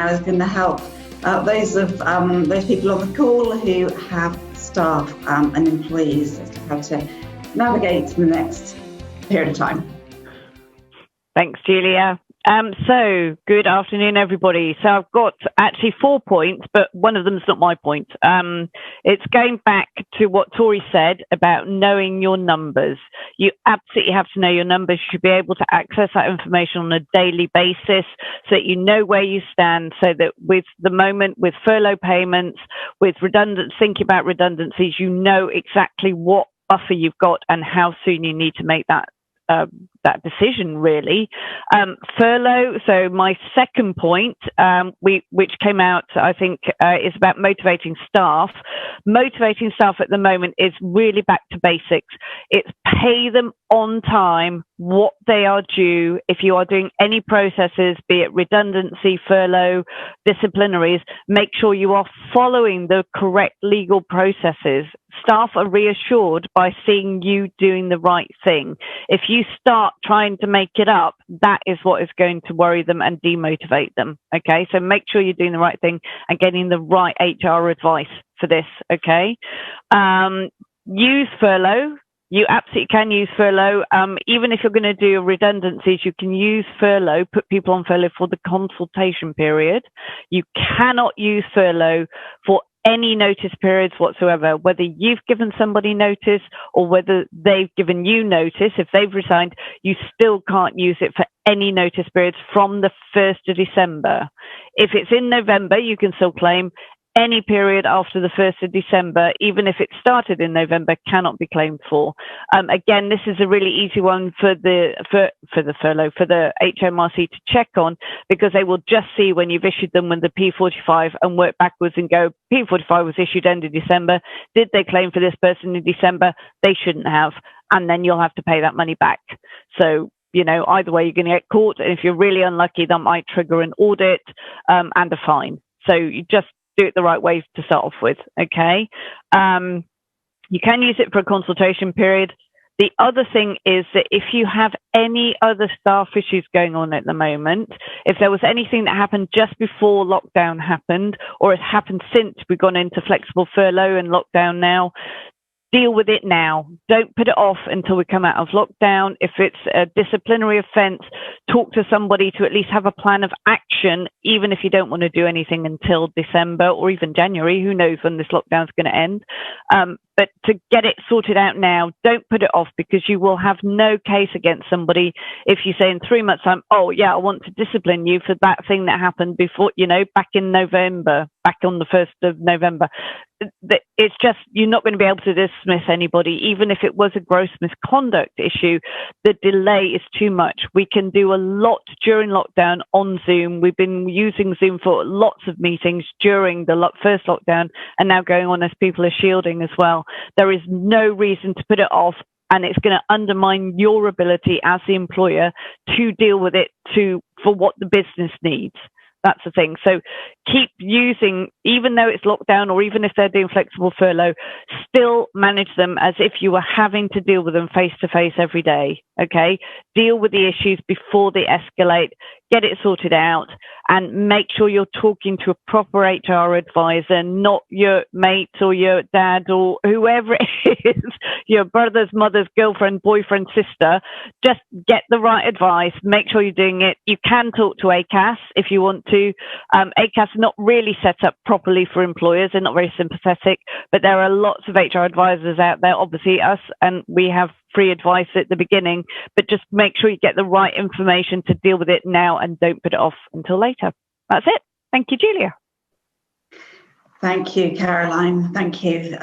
now is going to help those people on the call who have staff and employees as to how to navigate the next period of time. Thanks, Julia. So good afternoon, everybody. So I've got actually 4 points, but one of them is not my point. It's going back to what Tori said about knowing your numbers. You absolutely have to know your numbers. You should be able to access that information on a daily basis so that you know where you stand, so that with the moment, with furlough payments, with thinking about redundancies, you know exactly what buffer you've got and how soon you need to make that decision, really. Furlough. So my second point, which came out, I think, is about motivating staff. Motivating staff at the moment is really back to basics. It's pay them on time what they are due. If you are doing any processes, be it redundancy, furlough, disciplinaries, make sure you are following the correct legal processes. Staff are reassured by seeing you doing the right thing. If you start trying to make it up, that is what is going to worry them and demotivate them. Okay, so make sure you're doing the right thing and getting the right HR advice for this. Okay, use furlough. You absolutely can use furlough. Even if you're going to do redundancies, you can use furlough, put people on furlough for the consultation period. You cannot use furlough for any notice periods whatsoever, whether you've given somebody notice or whether they've given you notice. If they've resigned, you still can't use it for any notice periods from the 1st of December. If it's in November, you can still claim. Any period after the 1st of December, even if it started in November, cannot be claimed for. Again, this is a really easy one for the furlough, for the HMRC to check on, because they will just see when you've issued them with the P45 and work backwards and go, P45 was issued end of December. Did they claim for this person in December? They shouldn't have. And then you'll have to pay that money back. So, you know, either way, you're going to get caught. And if you're really unlucky, that might trigger an audit and a fine. So you just do it the right way to start off with, okay? You can use it for a consultation period. The other thing is that if you have any other staff issues going on at the moment, if there was anything that happened just before lockdown happened, or has happened since we've gone into flexible furlough and lockdown now, deal with it now. Don't put it off until we come out of lockdown. If it's a disciplinary offence, talk to somebody to at least have a plan of action, even if you don't want to do anything until December or even January. Who knows when this lockdown is going to end? But to get it sorted out now, don't put it off, because you will have no case against somebody if you say in 3 months' time, oh, yeah, I want to discipline you for that thing that happened before, you know, back in November, back on the 1st of November. It's just, you're not going to be able to dismiss anybody, even if it was a gross misconduct issue. The delay is too much. We can do a lot during lockdown on Zoom. We've been using Zoom for lots of meetings during the first lockdown, and now going on as people are shielding as well. There is no reason to put it off, and it's going to undermine your ability as the employer to deal with it for what the business needs. That's the thing. So keep using, even though it's lockdown, or even if they're doing flexible furlough, still manage them as if you were having to deal with them face to face every day. Okay. Deal with the issues before they escalate, get it sorted out, and make sure you're talking to a proper HR advisor, not your mate or your dad or whoever it is, your brother's mother's girlfriend, boyfriend, sister. Just get the right advice. Make sure you're doing it. You can talk to ACAS if you want to. ACAS are not really set up properly for employers. They're not very sympathetic, but there are lots of HR advisors out there, obviously us, and we have free advice at the beginning, but just make sure you get the right information to deal with it now and don't put it off until later. That's it. Thank you, Julia. Thank you, Caroline. Thank you.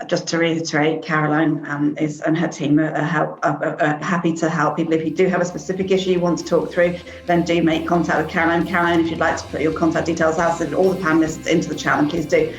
Just to reiterate, Caroline and her team are happy to help people. If you do have a specific issue you want to talk through, then do make contact with Caroline. Caroline, if you'd like to put your contact details out, so all the panelists into the chat, please do.